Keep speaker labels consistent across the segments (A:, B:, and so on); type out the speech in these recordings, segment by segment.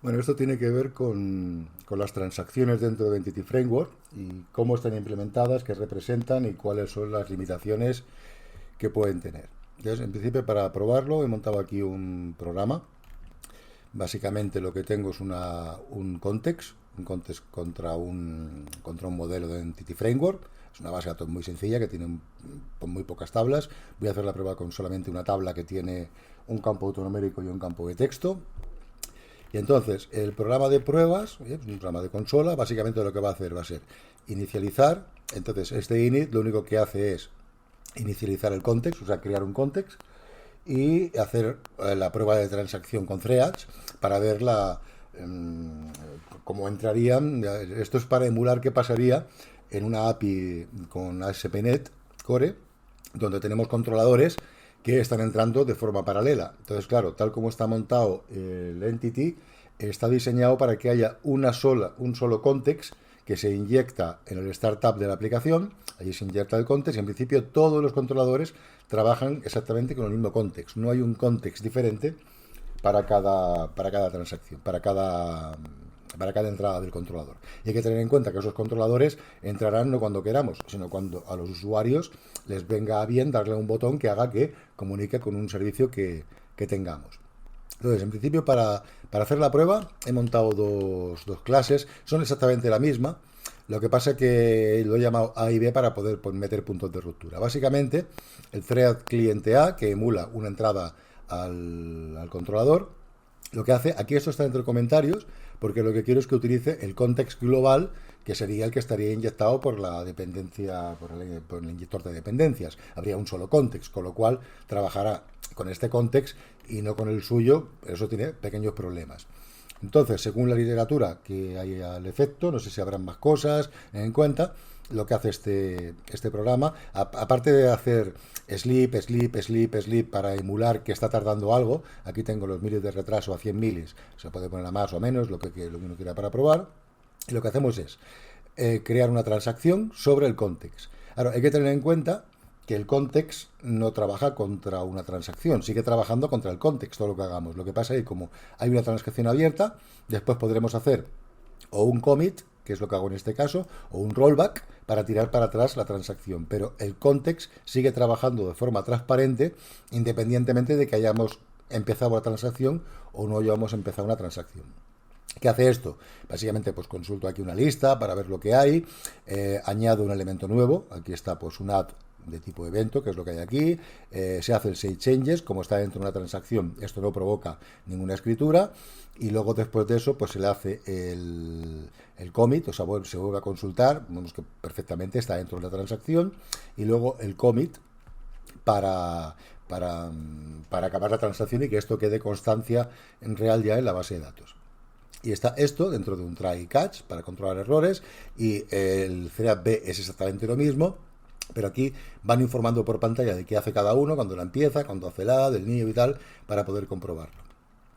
A: Bueno, esto tiene que ver con las transacciones dentro de Entity Framework y cómo están implementadas, qué representan y cuáles son las limitaciones que pueden tener. Entonces, en principio, para probarlo, he montado aquí un programa. Básicamente lo que tengo es un context contra un modelo de Entity Framework. Es una base de datos muy sencilla que tiene muy pocas tablas. Voy a hacer la prueba con solamente una tabla que tiene un campo autonumérico y un campo de texto. Y entonces, el programa de pruebas, un programa de consola, básicamente lo que va a hacer va a ser inicializar. Entonces, este init lo único que hace es inicializar el context, o sea, crear un context y hacer la prueba de transacción con threads para ver cómo entrarían. Esto es para emular qué pasaría en una API con ASP.NET Core, donde tenemos controladores que están entrando de forma paralela. Entonces, claro, tal como está montado el Entity, está diseñado para que haya un solo context que se inyecta en el startup de la aplicación, allí se inyecta el context y en principio todos los controladores trabajan exactamente con el mismo context. No hay un context diferente para cada transacción, para cada entrada del controlador. Y hay que tener en cuenta que esos controladores entrarán no cuando queramos, sino cuando a los usuarios les venga bien darle un botón que haga que comunique con un servicio que tengamos. Entonces, en principio, para hacer la prueba, he montado dos clases. Son exactamente la misma. Lo que pasa es que lo he llamado A y B para poder meter puntos de ruptura. Básicamente, el thread cliente A, que emula una entrada al controlador, lo que hace, aquí esto está entre comentarios, porque lo que quiero es que utilice el context global, que sería el que estaría inyectado por la dependencia, por el inyector de dependencias. Habría un solo context, con lo cual trabajará con este context y no con el suyo. Eso tiene pequeños problemas. Entonces, según la literatura que hay al efecto, no sé si habrán más cosas en cuenta, lo que hace este programa, aparte de hacer sleep para emular que está tardando algo, aquí tengo los milis de retraso a 100 milis, se puede poner a más o a menos, lo que uno quiera para probar, y lo que hacemos es crear una transacción sobre el context. Ahora, hay que tener en cuenta que el context no trabaja contra una transacción, sigue trabajando contra el context, todo lo que hagamos. Lo que pasa es que como hay una transacción abierta, después podremos hacer o un commit, que es lo que hago en este caso, o un rollback para tirar para atrás la transacción. Pero el context sigue trabajando de forma transparente independientemente de que hayamos empezado la transacción o no hayamos empezado una transacción. ¿Qué hace esto? Básicamente, pues consulto aquí una lista para ver lo que hay, añado un elemento nuevo, aquí está pues un add de tipo evento, que es lo que hay aquí, se hace el save changes, como está dentro de una transacción, esto no provoca ninguna escritura, y luego después de eso, pues se le hace el commit, o sea, se vuelve a consultar, vemos que perfectamente está dentro de la transacción, y luego el commit para, para acabar la transacción y que esto quede constancia en real ya en la base de datos. Y está esto dentro de un try y catch para controlar errores y el thread B es exactamente lo mismo, pero aquí van informando por pantalla de qué hace cada uno, cuando la empieza, cuando hace la, del niño y tal, para poder comprobarlo.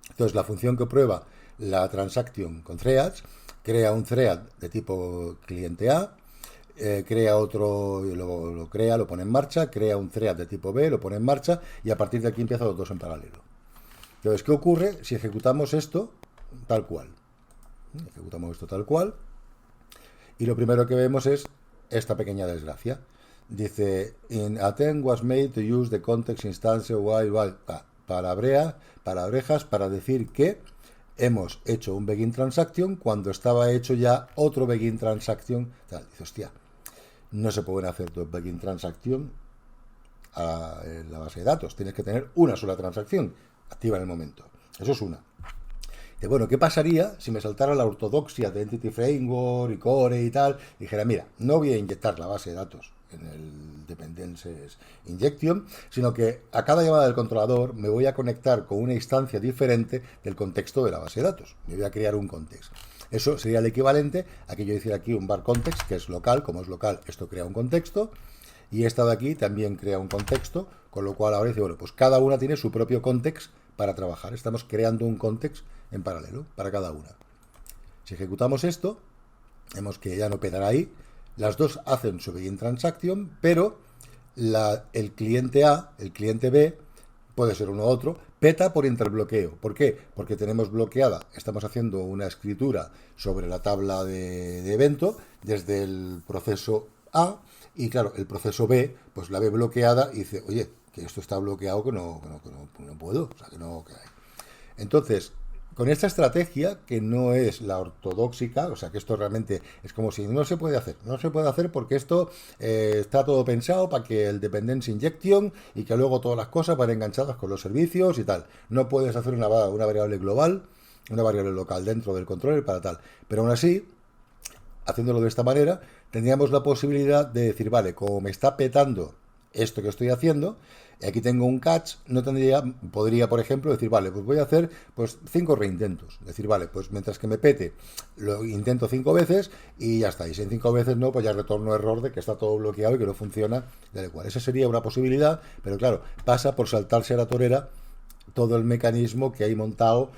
A: Entonces la función que prueba la transaction con threads crea un thread de tipo cliente A, crea otro, lo crea, lo pone en marcha, crea un thread de tipo B, lo pone en marcha y a partir de aquí empiezan los dos en paralelo. Entonces, ¿qué ocurre si ejecutamos esto tal cual? Ejecutamos esto tal cual y lo primero que vemos es esta pequeña desgracia. Dice, in attempt was made to use the context instance while palabrejas para decir que hemos hecho un begin transaction cuando estaba hecho ya otro begin transaction. Tal. Dice, hostia, no se pueden hacer dos begin transaction en la base de datos. Tienes que tener una sola transacción activa en el momento. Eso es una. De bueno, ¿qué pasaría si me saltara la ortodoxia de Entity Framework y Core y tal? Y dijera, mira, no voy a inyectar la base de datos en el Dependencies Injection, sino que a cada llamada del controlador me voy a conectar con una instancia diferente del contexto de la base de datos. Me voy a crear un context. Eso sería el equivalente a que yo hiciera aquí un var context, que es local. Como es local, esto crea un contexto. Y esta de aquí también crea un contexto, con lo cual ahora dice, bueno, pues cada una tiene su propio context para trabajar. Estamos creando un context en paralelo para cada una. Si ejecutamos esto, vemos que ya no pedará ahí. Las dos hacen su begin transaction, pero el cliente A, el cliente B, puede ser uno u otro, peta por interbloqueo. ¿Por qué? Porque tenemos bloqueada, estamos haciendo una escritura sobre la tabla de evento desde el proceso A, y claro, el proceso B, pues la ve bloqueada y dice, oye, que esto está bloqueado, que no puedo, o sea, que no, que hay. Entonces, con esta estrategia, que no es la ortodoxica, o sea, que esto realmente es como si no se puede hacer, no se puede hacer porque esto está todo pensado para que el dependency injection y que luego todas las cosas van enganchadas con los servicios y tal. No puedes hacer una variable global, una variable local dentro del controller para tal. Pero aún así, haciéndolo de esta manera, tendríamos la posibilidad de decir, vale, como me está petando esto que estoy haciendo, y aquí tengo un catch, podría, por ejemplo, decir, vale, pues voy a hacer pues 5 reintentos. Decir, vale, pues mientras que me pete, lo intento 5 veces y ya está. Y si en 5 veces no, pues ya retorno error de que está todo bloqueado y que no funciona, tal cual. Esa sería una posibilidad, pero claro, pasa por saltarse a la torera todo el mecanismo que hay montado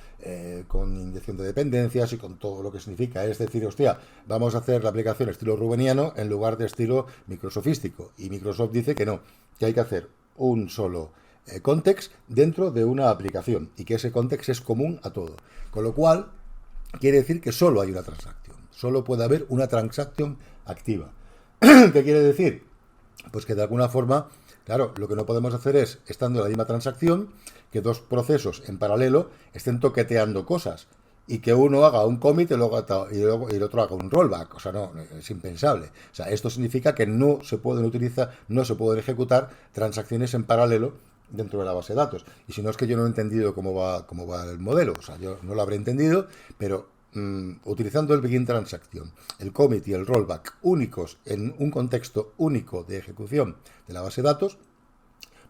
A: con inyección de dependencias y con todo lo que significa. Es decir, hostia, vamos a hacer la aplicación estilo rubeniano en lugar de estilo microsofístico. Y Microsoft dice que no, que hay que hacer un solo context dentro de una aplicación y que ese context es común a todo. Con lo cual, quiere decir que solo hay una transacción. Solo puede haber una transacción activa. ¿Qué quiere decir? Pues que de alguna forma, claro, lo que no podemos hacer es, estando en la misma transacción, que dos procesos en paralelo estén toqueteando cosas y que uno haga un commit y el otro haga un rollback. O sea, no, es impensable. O sea, esto significa que no se pueden utilizar, no se pueden ejecutar transacciones en paralelo dentro de la base de datos. Y si no, es que yo no he entendido cómo va el modelo. O sea, yo no lo habré entendido, pero utilizando el begin transaction, el commit y el rollback únicos en un contexto único de ejecución de la base de datos,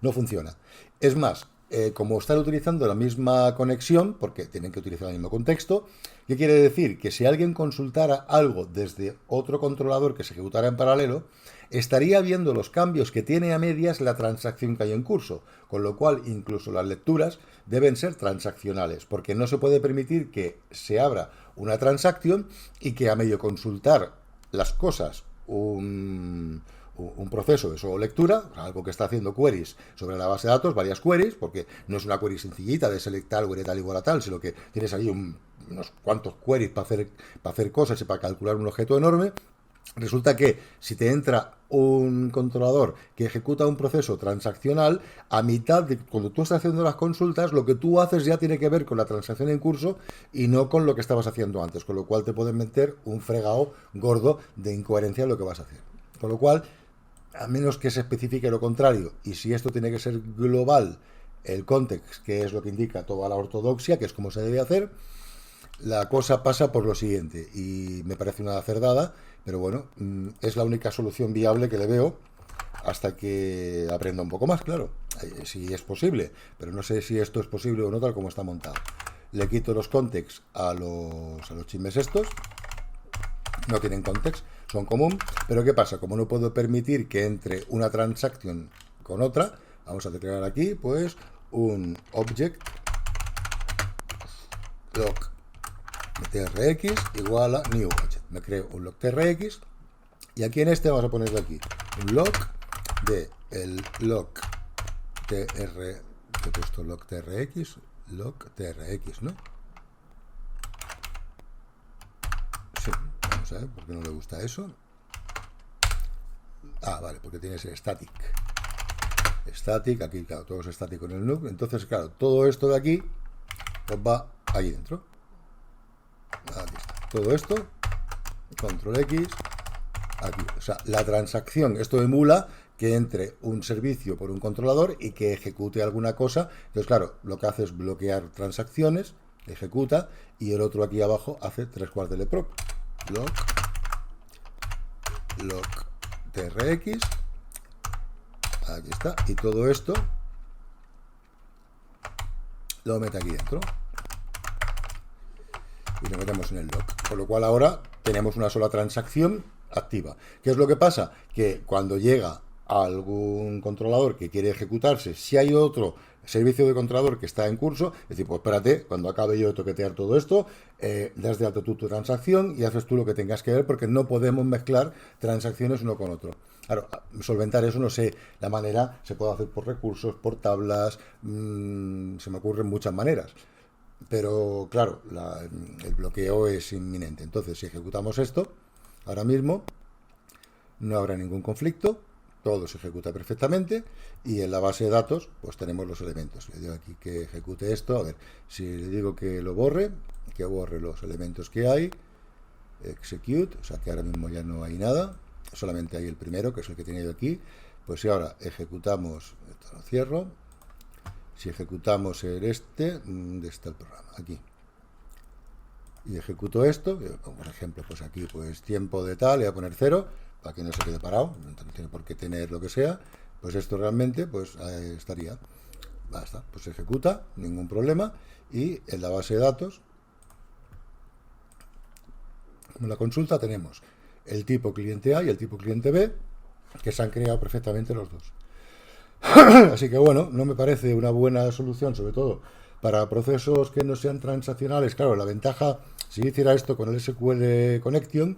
A: no funciona. Es más, como están utilizando la misma conexión, porque tienen que utilizar el mismo contexto, ¿qué quiere decir? Que si alguien consultara algo desde otro controlador que se ejecutara en paralelo, estaría viendo los cambios que tiene a medias la transacción que hay en curso, con lo cual incluso las lecturas deben ser transaccionales, porque no se puede permitir que se abra una transacción y que a medio consultar las cosas un proceso de solo lectura, algo que está haciendo queries sobre la base de datos, varias queries, porque no es una query sencillita de selectar tal igual a tal, sino que tienes ahí unos cuantos queries para hacer cosas y para calcular un objeto enorme. Resulta que si te entra un controlador que ejecuta un proceso transaccional, a mitad de cuando tú estás haciendo las consultas, lo que tú haces ya tiene que ver con la transacción en curso y no con lo que estabas haciendo antes, con lo cual te pueden meter un fregado gordo de incoherencia en lo que vas a hacer. Con lo cual, a menos que se especifique lo contrario, y si esto tiene que ser global, el context, que es lo que indica toda la ortodoxia, que es como se debe hacer, la cosa pasa por lo siguiente, y me parece una cerdada, pero bueno, es la única solución viable que le veo hasta que aprenda un poco más, claro, si es posible, pero no sé si esto es posible o no tal como está montado. Le quito los contexts a los chismes estos, no tienen context, son común, pero ¿qué pasa? Como no puedo permitir que entre una transacción con otra, vamos a declarar aquí, pues, un object lock trx igual a new object. Me creo un lock trx y aquí en este vamos a ponerle aquí un lock de el lock he puesto lock trx, ¿no? Sí, vamos a ver, ¿por qué no le gusta eso? Ah, vale, porque tiene ese static. Static, aquí, claro, todo es estático en el nuke. Entonces, claro, todo esto de aquí, pues va ahí dentro. Aquí está. Todo esto, control X, aquí. O sea, la transacción, esto emula que entre un servicio por un controlador y que ejecute alguna cosa. Entonces, claro, lo que hace es bloquear transacciones, ejecuta, y el otro aquí abajo hace 3/4 de prop. Lock trx, aquí está, y todo esto lo mete aquí dentro y lo metemos en el lock, con lo cual ahora tenemos una sola transacción activa. ¿Qué es lo que pasa? Que cuando llega a algún controlador que quiere ejecutarse, si hay otro servicio de controlador que está en curso, es decir, pues espérate, cuando acabe yo de toquetear todo esto, das de alto tú tu transacción y haces tú lo que tengas que ver, porque no podemos mezclar transacciones uno con otro. Claro, solventar eso, no sé, la manera se puede hacer por recursos, por tablas, se me ocurren muchas maneras. Pero claro, el bloqueo es inminente. Entonces, si ejecutamos esto, ahora mismo no habrá ningún conflicto, todo se ejecuta perfectamente y en la base de datos pues tenemos los elementos. Le digo aquí que ejecute esto, a ver, si le digo que lo borre, que borre los elementos que hay, execute, o sea que ahora mismo ya no hay nada, solamente hay el primero, que es el que tenía yo aquí. Pues si ahora ejecutamos, esto lo cierro, si ejecutamos el ¿dónde está el programa? Aquí. Y ejecuto esto, por ejemplo, pues aquí, pues tiempo de tal, le voy a poner 0, para que no se quede parado, no tiene por qué tener lo que sea, pues esto realmente, pues estaría, basta, pues se ejecuta, ningún problema, y en la base de datos, en la consulta tenemos el tipo cliente A y el tipo cliente B, que se han creado perfectamente los dos. Así que bueno, no me parece una buena solución, sobre todo para procesos que no sean transaccionales. Claro, la ventaja, si hiciera esto con el SQL Connection,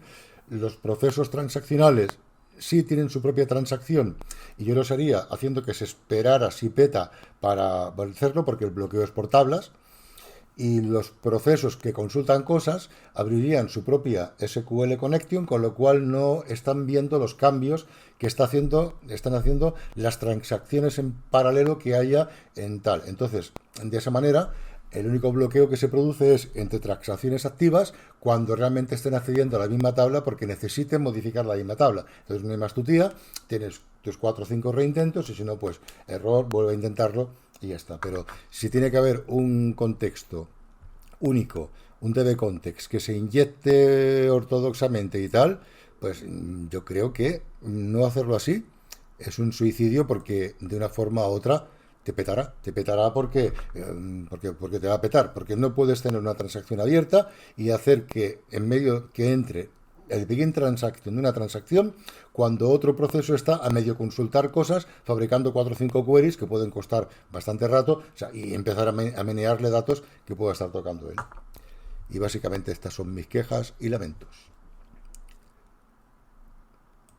A: los procesos transaccionales sí tienen su propia transacción y yo los haría haciendo que se esperara si peta para hacerlo, porque el bloqueo es por tablas, y los procesos que consultan cosas abrirían su propia SQL Connection, con lo cual no están viendo los cambios que están haciendo las transacciones en paralelo que haya en tal. Entonces, de esa manera, el único bloqueo que se produce es entre transacciones activas cuando realmente estén accediendo a la misma tabla porque necesiten modificar la misma tabla. Entonces, no hay más tu tía, tienes tus 4 o 5 reintentos y si no, pues error, vuelve a intentarlo y ya está. Pero si tiene que haber un contexto único, un DB context que se inyecte ortodoxamente y tal, pues yo creo que no hacerlo así es un suicidio, porque de una forma u otra te petará porque te va a petar, porque no puedes tener una transacción abierta y hacer que en medio que entre el begin transaction de una transacción cuando otro proceso está a medio consultar cosas, fabricando 4 o 5 queries que pueden costar bastante rato, o sea, y empezar a menearle datos que pueda estar tocando él. Y básicamente estas son mis quejas y lamentos.